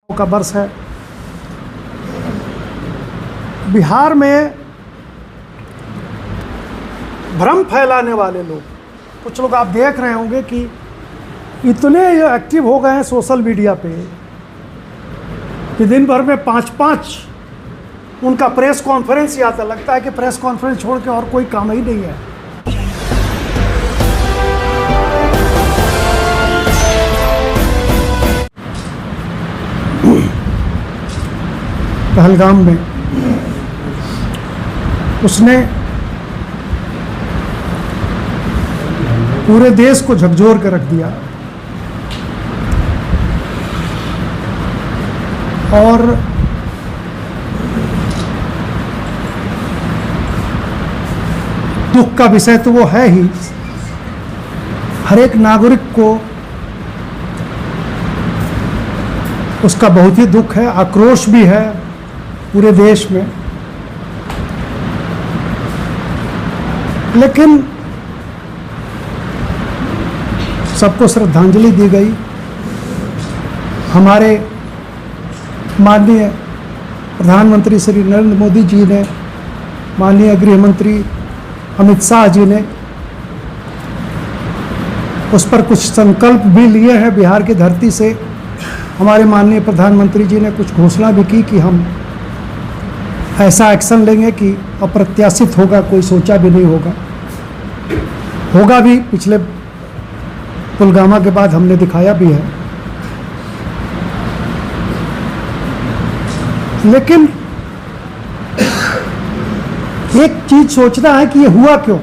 का वर्ष है। बिहार में भ्रम फैलाने वाले लोग, कुछ लोग आप देख रहे होंगे कि इतने एक्टिव हो गए हैं सोशल मीडिया पे कि दिन भर में 5-5 उनका प्रेस कॉन्फ्रेंस ही आता। लगता है कि प्रेस कॉन्फ्रेंस छोड़ के और कोई काम ही नहीं है। पहलगाम में उसने पूरे देश को झकझोर के रख दिया और दुख का विषय तो वो है ही। हर एक नागरिक को उसका बहुत ही दुख है, आक्रोश भी है पूरे देश में। लेकिन सबको श्रद्धांजलि दी गई। हमारे माननीय प्रधानमंत्री श्री नरेंद्र मोदी जी ने, माननीय गृह मंत्री अमित शाह जी ने उस पर कुछ संकल्प भी लिए हैं। बिहार की धरती से हमारे माननीय प्रधानमंत्री जी ने कुछ घोषणा भी की कि हम ऐसा एक्शन लेंगे कि अप्रत्याशित होगा, कोई सोचा भी नहीं होगा, होगा भी। पिछले पुलवामा के बाद हमने दिखाया भी है। लेकिन एक चीज सोचना है कि ये हुआ क्यों।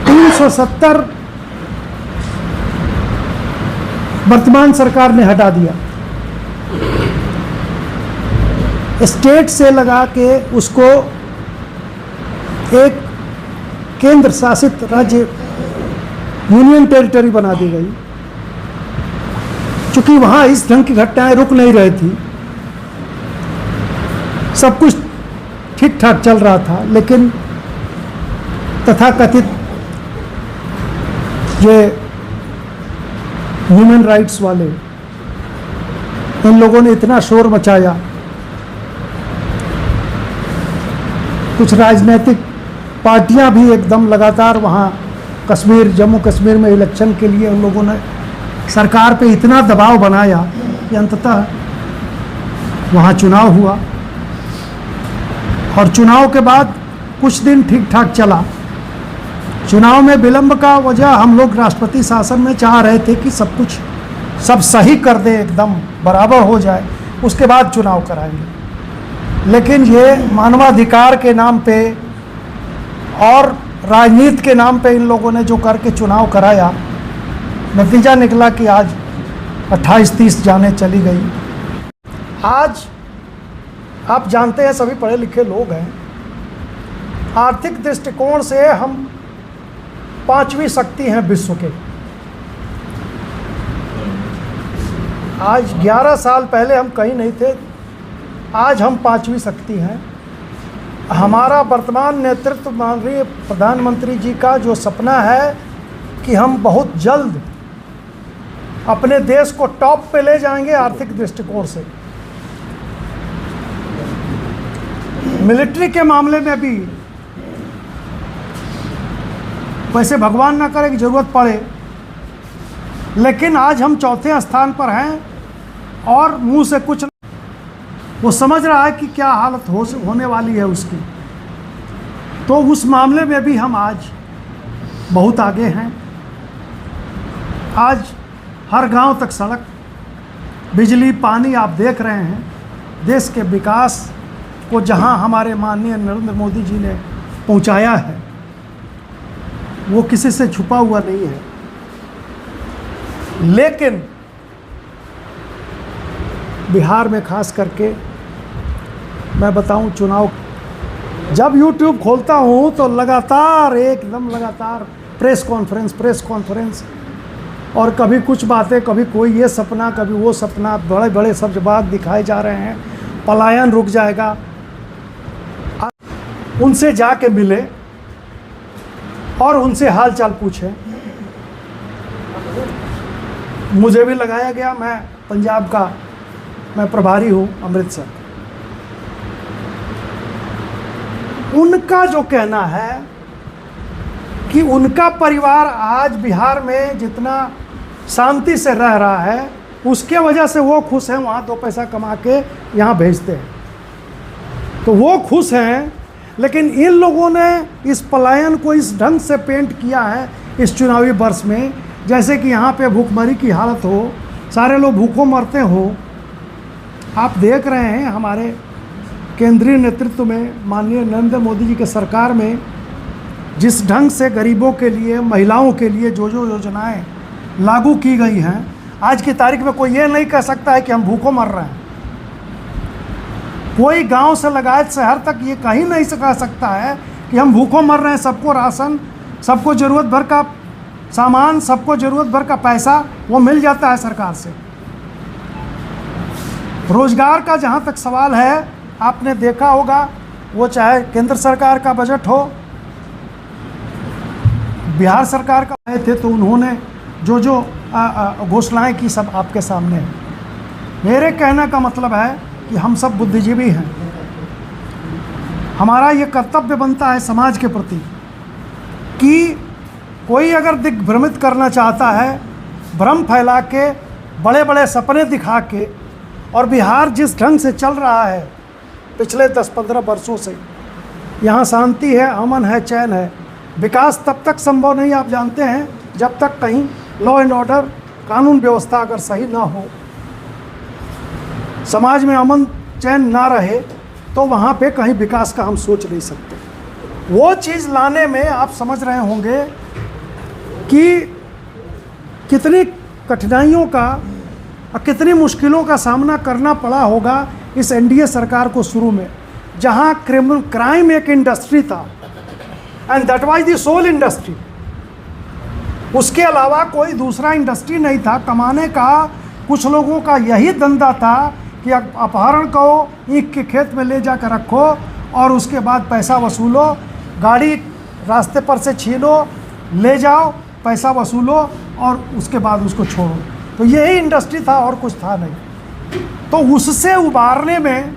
370 वर्तमान सरकार ने हटा दिया, स्टेट से लगा के उसको एक केंद्र शासित राज्य यूनियन टेरिटरी बना दी गई। चूंकि वहां इस ढंग की घटनाएं रुक नहीं रही थी, सब कुछ ठीक ठाक चल रहा था। लेकिन तथाकथित ये ह्यूमन राइट्स वाले, इन लोगों ने इतना शोर मचाया। कुछ राजनीतिक पार्टियां भी एकदम लगातार वहाँ कश्मीर, जम्मू कश्मीर में इलेक्शन के लिए उन लोगों ने सरकार पे इतना दबाव बनाया कि अंततः वहाँ चुनाव हुआ। और चुनाव के बाद कुछ दिन ठीक ठाक चला। चुनाव में विलंब का वजह हम लोग राष्ट्रपति शासन में चाह रहे थे कि सब सही कर दे, एकदम बराबर हो जाए, उसके बाद चुनाव कराएंगे। लेकिन ये मानवाधिकार के नाम पे और राजनीति के नाम पे इन लोगों ने जो करके चुनाव कराया, नतीजा निकला कि आज 28-30 जाने चली गई। आज आप जानते हैं, सभी पढ़े लिखे लोग हैं, आर्थिक दृष्टिकोण से हम 5वीं शक्ति हैं विश्व के। आज 11 साल पहले हम कहीं नहीं थे, आज हम 5वीं शक्ति हैं। हमारा वर्तमान नेतृत्व माननीय प्रधानमंत्री जी का जो सपना है कि हम बहुत जल्द अपने देश को टॉप पे ले जाएंगे आर्थिक दृष्टिकोण से। मिलिट्री के मामले में भी, वैसे भगवान ना करे कि जरूरत पड़े, लेकिन आज हम 4थे स्थान पर हैं और मुंह से कुछ, वो समझ रहा है कि क्या हालत होने वाली है उसकी। तो उस मामले में भी हम आज बहुत आगे हैं। आज हर गांव तक सड़क, बिजली, पानी आप देख रहे हैं। देश के विकास को जहां हमारे माननीय नरेंद्र मोदी जी ने पहुंचाया है, वो किसी से छुपा हुआ नहीं है। लेकिन बिहार में खास करके मैं बताऊं, चुनाव जब YouTube खोलता हूं तो लगातार प्रेस कॉन्फ्रेंस, और कभी कुछ बातें, कभी कोई ये सपना, कभी वो सपना, बड़े बड़े सब बात दिखाए जा रहे हैं। पलायन रुक जाएगा। उनसे जाके मिले और उनसे हाल चाल पूछें। मुझे भी लगाया गया, मैं पंजाब का मैं प्रभारी हूँ अमृतसर। उनका जो कहना है कि उनका परिवार आज बिहार में जितना शांति से रह रहा है उसके वजह से वो खुश हैं, वहाँ 2 पैसा कमा के यहाँ भेजते हैं, तो वो खुश हैं। लेकिन इन लोगों ने इस पलायन को इस ढंग से पेंट किया है इस चुनावी वर्ष में, जैसे कि यहाँ पे भूखमरी की हालत हो, सारे लोग भूखों मरते हो। आप देख रहे हैं हमारे केंद्रीय नेतृत्व में माननीय नरेंद्र मोदी जी के सरकार में जिस ढंग से गरीबों के लिए, महिलाओं के लिए जो जो योजनाएं लागू की गई हैं, आज की तारीख में कोई ये नहीं कह सकता है कि हम भूखों मर रहे हैं। कोई गांव से लगाए शहर तक ये कहीं नहीं कह सकता है कि हम भूखों मर रहे हैं। सबको राशन, सबको ज़रूरत भर का सामान, सबको ज़रूरत भर का पैसा वो मिल जाता है सरकार से। रोजगार का जहाँ तक सवाल है, आपने देखा होगा, वो चाहे केंद्र सरकार का बजट हो, बिहार सरकार का आए थे तो उन्होंने जो जो घोषणाएं की सब आपके सामने है। मेरे कहने का मतलब है कि हम सब बुद्धिजीवी हैं, हमारा ये कर्तव्य बनता है समाज के प्रति कि कोई अगर दिग्भ्रमित करना चाहता है, भ्रम फैला के, बड़े बड़े सपने दिखा के, और बिहार जिस ढंग से चल रहा है पिछले 10-15 वर्षों से, यहाँ शांति है, अमन है, चैन है। विकास तब तक संभव नहीं, आप जानते हैं, जब तक कहीं लॉ एंड ऑर्डर, कानून व्यवस्था अगर सही ना हो, समाज में अमन चैन ना रहे, तो वहाँ पे कहीं विकास का हम सोच नहीं सकते। वो चीज़ लाने में आप समझ रहे होंगे कि कितनी कठिनाइयों का और कितनी मुश्किलों का सामना करना पड़ा होगा इस एनडीए सरकार को शुरू में, जहाँ क्राइम एक इंडस्ट्री था, and that was the sole industry. उसके अलावा कोई दूसरा इंडस्ट्री नहीं था कमाने का। कुछ लोगों का यही धंधा था कि अपहरण को ईंख के खेत में ले जाकर रखो और उसके बाद पैसा वसूलो, गाड़ी रास्ते पर से छीनो, ले जाओ, पैसा वसूलो और उसके बाद उसको छोड़ो। तो यही इंडस्ट्री था और कुछ था नहीं। तो उससे उबारने में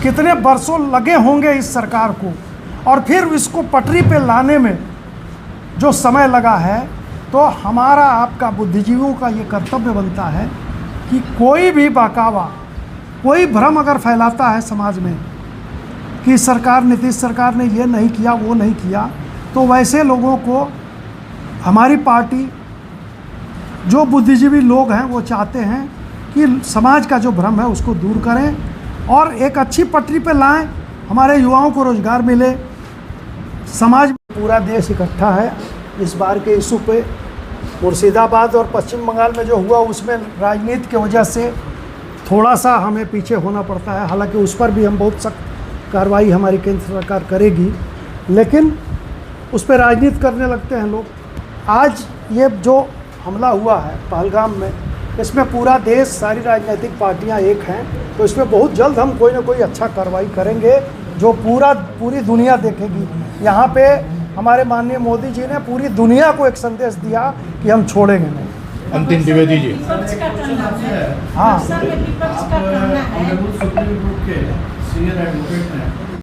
कितने वर्षों लगे होंगे इस सरकार को, और फिर इसको पटरी पे लाने में जो समय लगा है, तो हमारा आपका बुद्धिजीवियों का ये कर्तव्य बनता है कि कोई भी बहकावा, कोई भ्रम अगर फैलाता है समाज में कि सरकार, नीतीश सरकार ने ये नहीं किया, वो नहीं किया, तो वैसे लोगों को हमारी पार्टी, जो बुद्धिजीवी लोग हैं, वो चाहते हैं कि समाज का जो भ्रम है उसको दूर करें और एक अच्छी पटरी पे लाएं, हमारे युवाओं को रोजगार मिले। समाज में पूरा देश इकट्ठा है इस बार के इशू पे। मुर्शिदाबाद और पश्चिम बंगाल में जो हुआ उसमें राजनीति की वजह से थोड़ा सा हमें पीछे होना पड़ता है, हालांकि उस पर भी हम बहुत सख्त कार्रवाई हमारी केंद्र सरकार करेगी, लेकिन उस पर राजनीति करने लगते हैं लोग। आज ये जो हमला हुआ है पहलगाम में, इसमें पूरा देश, सारी राजनीतिक पार्टियां एक हैं, तो इसमें बहुत जल्द हम कोई ना कोई अच्छा कार्रवाई करेंगे जो पूरी दुनिया देखेगी। यहाँ पे हमारे माननीय मोदी जी ने पूरी दुनिया को एक संदेश दिया कि हम छोड़ेंगे नहीं। अंतिम द्विवेदी जी, हाँ, सुप्रीम कोर्ट के सीनियर एडवोकेट हैं